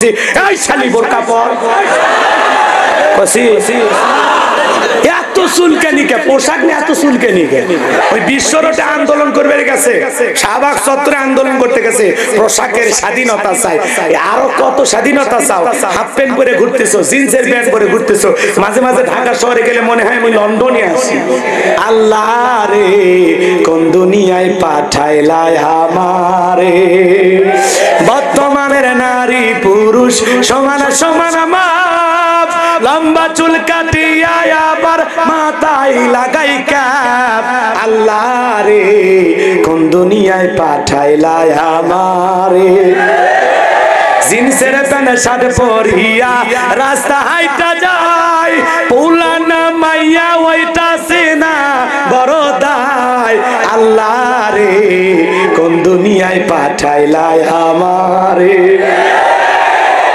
ঘুরতেছে, এই শালি বোরকা পর। এত চুলকানি কে, পোশাক নিয়ে এত চুলকানি কে? ওই বিশ্ব রোডে আন্দোলন করবে গেছে, শাহবাগ চত্বরে আন্দোলন করতে গেছে, পোশাকের স্বাধীনতা চাই। আরো কত স্বাধীনতা চাও? হাফ প্যান্ট পরে ঘুরতেছো, জিন্সের প্যান্ট পরে ঘুরতেছো, মাঝে মাঝে ঢাকা শহরে গেলে মনে হয় আমি লন্ডনে আছি। আল্লাহ রে কোন দুনিয়ায় পাঠাইলা আমারে, বর্তমানের নারী পুরুষ সমান সমান মাপ, লম্বা চুল কাটিয়া আবার মাথায় লাগাই ক্যাপ। আল্লাহ রে কোন দুনিয়ায় পাঠাইলা আমারে, জিন্সের প্যান্ট শার্ট পরিয়া রাস্তা হাইটা যায়, পুলানা মাইয়া ওইটা সেনা বড় দায়। আল্লাহ রে কোন দুনিয়ায় পাঠাইলা আমারে,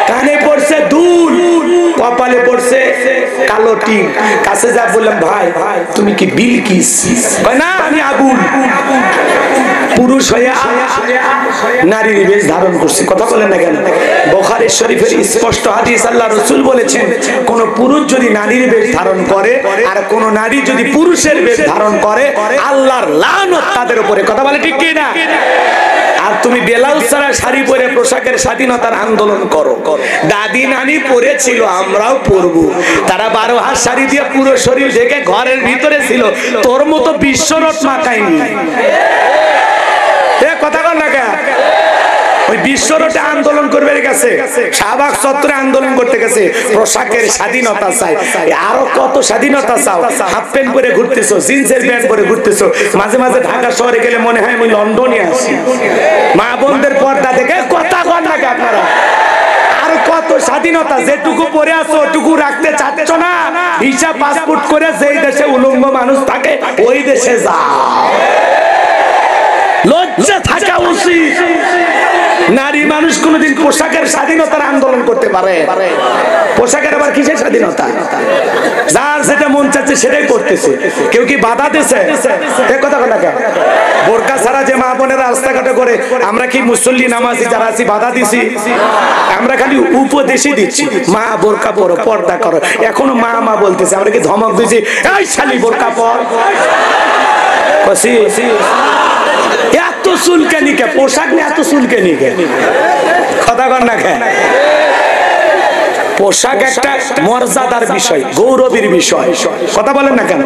কানে পড়ছে দুল, কপালে পড়ছে কালো টিক। কাছে যা বললাম, ভাই তুমি কি বিলকিস? না আমি আগুন। পুরুষ হয়ে নারীর বেশ ধারণ করছে, কথা বলেন না কেন? বুখারী শরীফের স্পষ্ট হাদিস, আল্লাহ রাসূল বলেছেন কোন পুরুষ যদি নারীর বেশ ধারণ করে আর কোন নারী যদি পুরুষের বেশ ধারণ করে, আল্লাহর লানত তাদের উপরে। কথা বলে ঠিক কি না? আর তুমি ব্লাউজ ছাড়া শাড়ি পরে পোশাকের স্বাধীনতার আন্দোলন করো। দাদি নানি পরেছিল, আমরাও পরবো। তারা 12 হাত শাড়ি দিয়ে পুরো শরীর ঢেকে ঘরের ভিতরে ছিল, তোর মতো বিশ্বরোড মাখায়নি। কথা বল না কেন? ওই বিশ্ব রোডে আন্দোলন করবে গেছে, শাহবাগ চত্বরে আন্দোলন করতে গেছে, পোশাকের স্বাধীনতা চাই। আরো কত স্বাধীনতা চাও? হাফ প্যান্ট পরে ঘুরতেছো, জিন্সের প্যান্ট পরে ঘুরতেছো, মাঝে মাঝে ঢাকা শহরে গেলে মনে হয় আমি লন্ডনে আছি। মা বোনদের পর্দা দেখে কথা বল না কেন আপনারা? আর কত স্বাধীনতা, যেটুকু পরে আছো ওটুকু রাখতে চাচ্ছ না। ভিসা পাসপোর্ট করে যেই দেশে উলঙ্গ মানুষ থাকে ওই দেশে যাও। লজ্জা থাকা উচিত। নারী মানুষ কোনদিন পোশাকের স্বাধীনতার আন্দোলন করতে পারে? পোশাকের আবার কিসের স্বাধীনতা? যার যেটা মন চাচ্ছে সেটাই করতেছে। কেউ কি বাধা দিছে? কথা বলা কেন? বোরকা ছাড়া যে মা বোনেরা রাস্তাঘাটে করে, আমরা কি মুসল্লি নামাজি যারা আছি বাধা দিছি? আমরা খালি উপদেশই দিচ্ছি, মা বোরকা পরো, পর্দা করো। এখনো মা মা বলতেছে, আমরা কি ধমক দিছি এই শালি বোরকা পর? এত চুলকানি কে? পোশাক নিয়ে এত চুলকানি কে? কথা কর না কেন? পোশাক একটা মর্যাদার বিষয়, গৌরবের বিষয়। কথা বলেন না কেন?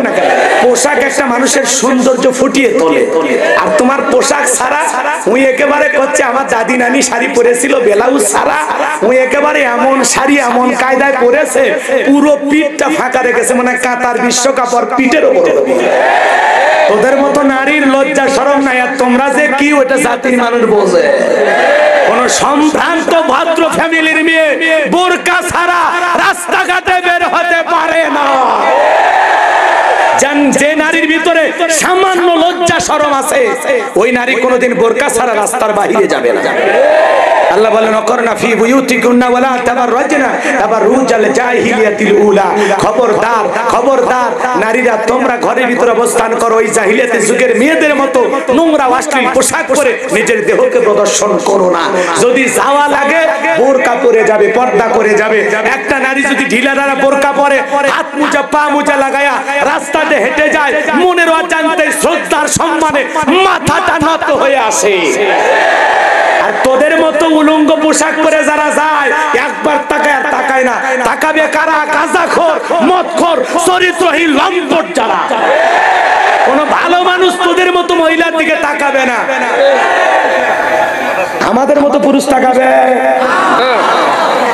পোশাক একটা মানুষের সৌন্দর্য ফুটিয়ে তোলে। আর তোমার পোশাক ছাড়া ওই একেবারে করছে, আমার দাদি নানি শাড়ি পরেছিল ব্লাউজ ছাড়া, ওই একেবারে এমন শাড়ি এমন কায়দায় পরেছে পুরো পিঠটা ফাঁকা রেখেছে, মানে কাতার বিশ্বকাপ আর পিঠের উপর। তোদের মতো নারীর লজ্জা শরম নাই। আর তোমরা যে কি ওটা জাতির মানুষ বোঝে। কোন সম্ভ্রান্ত ভদ্র ফ্যামিলির মেয়ে বোরকা ছাড়া রাস্তাঘাটে বের হতে পারে না। যে নারীর ভিতরে সামান্য লজ্জা শরম আছে, ওই নারী কোনোদিন বোরকা ছাড়া রাস্তার বাইরে যাবে না। আল্লাহ বলেন ওয়াকরনা ফি বুয়ুতিকুন্না ওয়ালা তাবাররাজনা তাবাররুজাল জাহিলিয়াতিল উলা। খবরদার খবরদার নারীরা, তোমরা ঘরের ভিতরে অবস্থান করো ওই জাহিলিয়াতের যুগের মেয়েদের মতো নোংরা অশ্লীল পোশাক পরে নিজের দেহকে প্রদর্শন করো না। যদি যাওয়া লাগে বোরকা পরে যাবে, পর্দা করে যাবে। একটা নারী যদি ঢিলাঢালা বোরকা পরে, হাত মোজা পা মোজা লাগায়া রাস্তাতে হেঁটে যায়, মনের অজান্তে শ্রদ্ধার সম্মানে মাথাটা নত হয়ে আসে। আর তোদের মতো উলঙ্গ পোশাক পরে যারা যায়, একবার তাকায় আর তাকায় না। তাকাবে কারা? গাঁজাখোর, মদখোর, চরিত্রহীন লম্পট যারা। কোন ভালো মানুষ তোদের মতো মহিলার দিকে তাকাবে না। আমাদের মতো পুরুষ তাকাবে?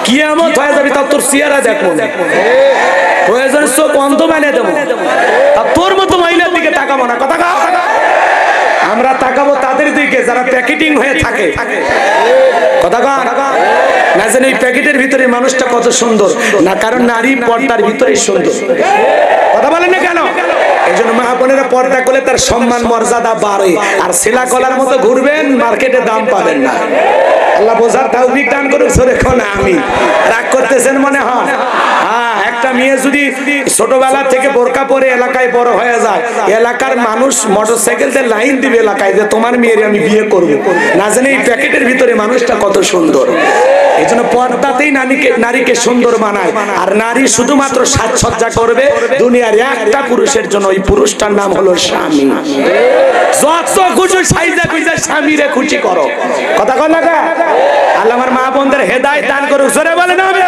কিয়ামত হয়ে যাবে, তাও তোর চেহারা দেখো, প্রয়োজন চোখ অন্ধ বানিয়ে দেবো, তোর মতো মহিলার দিকে তাকাবো না। কথা আমরা তাকাবো তাদের দিকে যারা প্যাকেটিং হয়ে থাকে। কথা না জানি এই প্যাকেটের ভিতরে মানুষটা কত সুন্দর না, কারণ নারী পর্দার ভিতরে সুন্দর। কথা বলেন না কেন? এই জন্য মা বোনেরা পর্দা করলে তার সম্মান মর্যাদা বাড়ে। আর ছেলা কলার মতো ঘুরবেন, মার্কেটে দাম পাবেন না। আল্লাহ বোঝার তৌফিক দান করুক। সরে কোন আমি রাগ করতেছেন মনে হয়? হ্যাঁ, একটা মেয়ে যদি ছোটবেলা থেকে বোরকা পরে এলাকায় বড় হয়ে যায়, এলাকার মানুষ মোটরসাইকেলতে লাইন দিবে এলাকায় যে তোমার মেয়ের আমি বিয়ে করব, না জানি এই প্যাকেটের ভিতরে মানুষটা কত সুন্দর। এই জন্য পর্দাতেই নারীকে সুন্দর বানায়। আর নারী শুধুমাত্র সাজসজ্জা করবে দুনিয়ার একটা পুরুষের জন্য, ওই পুরুষটার নাম হলো স্বামী। যত খুশি সাইজা খুঁজা স্বামীরে খুশি করো, কথা কর না। আল্লাহ আমার মা বোনদের হেদায়েত দান করুক, জোরে বলেন আমিন।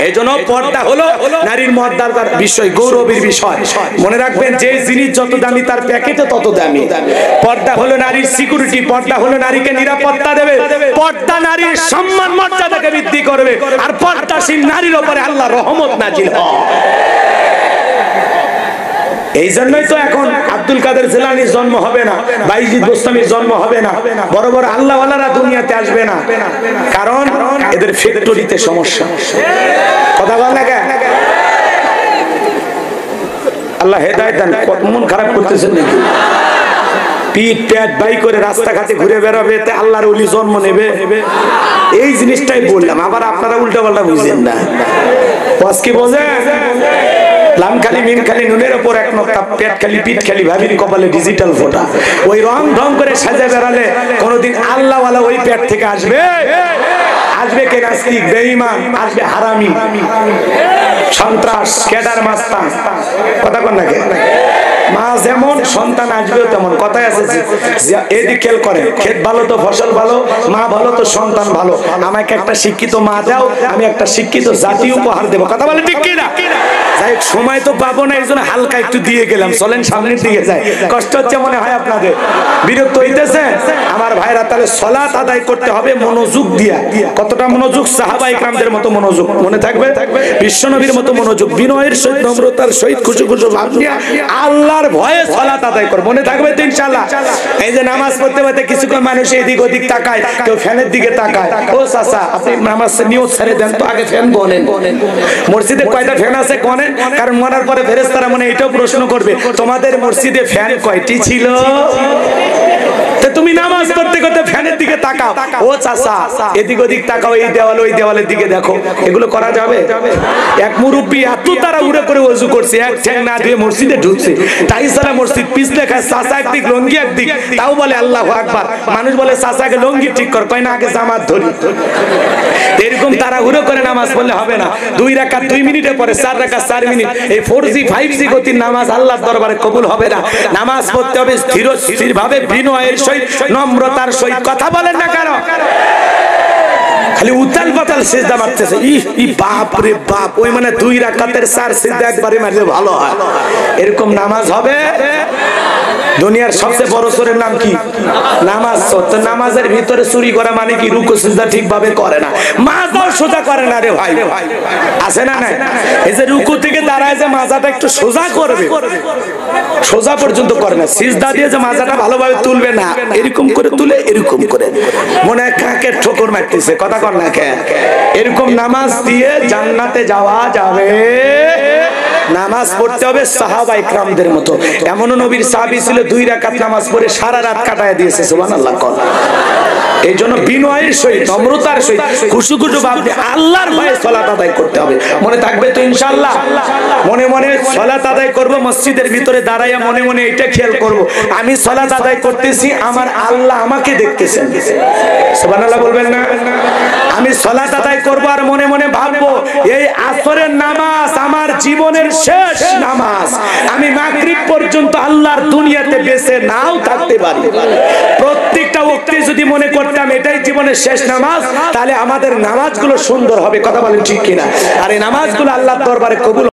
এই জন্য পর্দা হলো নারীর মর্যাদার বিষয়, গৌরবের বিষয়। মনে রাখবেন, যে জিনিস যত দামি তার প্যাকেটে তত দামি। পর্দা হলো নারীর সিকিউরিটি, পর্দা হলো নারীকে নিরাপত্তা দেবে, পর্দা নারীর সম্মান মর্যাদাকে বৃদ্ধি করবে, আর পর্দাশীল নারীর উপরে আল্লাহর রহমত নাজিল হয়। এই জন্যই তো এখন আব্দুল কাদের জিলানীর জন্ম হবে না, বাইজিদ বোস্তামির জন্ম হবে না, বড় বড় আল্লাহওয়ালারা দুনিয়াতে আসবে না, কারণ এদের ফ্যাক্টরিতে সমস্যা। কথা বল না কেন? আল্লাহ হেদায়েত দান। মন খারাপ করতেছেন নাকি? পিঠ পেট বাই করে রাস্তাঘাটে ঘুরে বেড়াবে, আল্লাহর ওলি জন্ম নেবে, এই জিনিসটাই বললাম। আবার আপনারা উল্টা পাল্টা বুঝেন না। কি বোঝেন? লাম খালি মিম খালি নুনের উপর এক নক্তা, পেট খালি পিঠ খালি ভাবির কপালে ডিজিটাল ফোটা। ওই রং ঢং করে সাজা বেড়ালে কোনদিন আল্লাহওয়ালা ওই পেট থেকে আসবে? আসবে কে? নাস্তিক, বেঈমান, আসবে হারামি, সন্ত্রাস, ক্যাডার, মাস্তান। কথা কন না কে? মা যেমন সন্তান আসবে তেমন। কথাই আছে, এদিক খেয়াল করে, ক্ষেত ভালো তো ফসল ভালো, মা ভালো তো সন্তান ভালো। আমাকে একটা শিক্ষিত মা দাও, আমি একটা শিক্ষিত জাতি উপহার দেবো। কথা বলে ঠিক কিনা? যাই হোক, সময় তো পাবো না, এই জন্য হালকা একটু দিয়ে গেলাম। চলেন সামনের দিকে যাই। কষ্ট হচ্ছে মনে হয় আপনাদের, বিরক্ত হইতেছে আমার ভাইরা? তাহলে সালাত আদায় করতে হবে মনোযোগ দিয়া। কতটা মনোযোগ? সাহাবা ইকরামদের মতো মনোযোগ। মনে থাকবে? বিশ্বনবীর মতো মনোযোগ, বিনয়ের সহিত, নম্রতার সহিত, খুশি খুশি ভাব নিয়ে আল্লাহর ভয়ে সালাত আদায় কর। মনে থাকবে তো ইনশাআল্লাহ? এই যে নামাজ পড়তে পড়তে কিছুক্ষণ মানুষ এদিক ওদিক তাকায়, কেউ ফ্যানের দিকে তাকায়। ও চাচা, আপনি নামাজ নিয়ত ছেড়ে দেন তো, আগে ফ্যান গনেন। মসজিদে কয়টা ফ্যান আছে গনেন, কারণ মরার পরে ফেরেশতারা মনে এটাও প্রশ্ন করবে, তোমাদের মসজিদে ফ্যান কয়টি ছিল? তুমি নামাজ পড়তে করতে ফ্যানের দিকে তাকাও। ও চাচা, এদিক ওদিক তাকাও, এই দেওয়াল ওই দেওয়ালের দিকে দেখো। এগুলো করা যাবে? এক মুরব্বী এত তারা উড়ে করে ওযু করছে, এক ঠ্যাং না ধুয়ে মসজিদে ঢুকছে। টাইসালা মসজিদ, পিছলে খায়, চাচা একদিক লঙ্গি একদিক, তাও বলে আল্লাহু আকবার। মানুষ বলে চাচাকে লঙ্গি ঠিক কর, কয় না আগে জামাত ধরি। এরকম তারা উড়ে করে নামাজ পড়লে হবে না। 2 রাকাত 2 মিনিটে পরে, 4 রাকাত 4 মিনিট। এই 4G 5G গতির নামাজ আল্লাহর দরবারে কবুল হবে না। নামাজ পড়তে হবে স্থির স্থির ভাবে, বিনয়ের সহিত, নম্রতার সহিত। কথা বলেন না কেন? খালি উতাল পাতাল সিজদা মারতেছে। ই বাপ রে বাপ, ওই মানে 2 রাকাতের 4 সিজদা একবারে মারলে ভালো হয়। এরকম নামাজ হবে? দুনিয়ার সবচেয়ে বড় চোরের নাম কি? নামাজ চোর। তো নামাজের ভিতরে চুরি করা মানে কি? রুকু সিজদা ঠিকভাবে করে না, মাজাও সোজা করে না রে ভাই। আছে না না? এই যে রুকু থেকে দাঁড়ায় যে মাজাটা একটু সোজা করবে, সোজা পর্যন্ত করে না। সিজদা দিয়ে যে মাজাটা ভালোভাবে তুলবে না, এরকম করে তুলে, এরকম করে মনে হয় কাকের ঠোকর মারতেছে। কথা কর না কে? এরকম নামাজ দিয়ে জান্নাতে যাওয়া যাবে? নামাজ পড়তে হবে সাহাবা ইকরামদের মতো। এমনও নবীর সাহাবী ছিল 2 রাকাত নামাজ পড়ে সারা রাত কাটায় দিয়েছে। সুবহানাল্লাহ। এই জন্য বিনয়ের সহিত, নম্রতার সহিত, খুশু খুশু ভাব দিয়ে আল্লাহর ভয়ে সালাত আদায় করতে হবে। মনে থাকবে তো ইনশাআল্লাহ? মনে মনে সালাত আদায় করব, মসজিদের ভিতরে দাঁড়াইয়া মনে মনে এটা খেয়াল করব, আমি সালাত আদায় করতেছি, আমার আল্লাহ আমাকে দেখতেছেন। সুবহানাল্লাহ বলবেন না? আমি সালাত আদায় করব আর মনে মনে ভাববো, এই আসরের নামাজ আমার জীবনের শেষ নামাজ। আমি মাগরিব পর্যন্ত আল্লাহর দুনিয়াতে বেঁচে নাও থাকতে পারি। প্রত্যেকটা ওয়াক্তে যদি মনে করতাম এটাই জীবনের শেষ নামাজ, তাহলে আমাদের নামাজগুলো সুন্দর হবে। কথা বলেন ঠিক কিনা? আর এই নামাজগুলো আল্লাহর দরবারে কবুল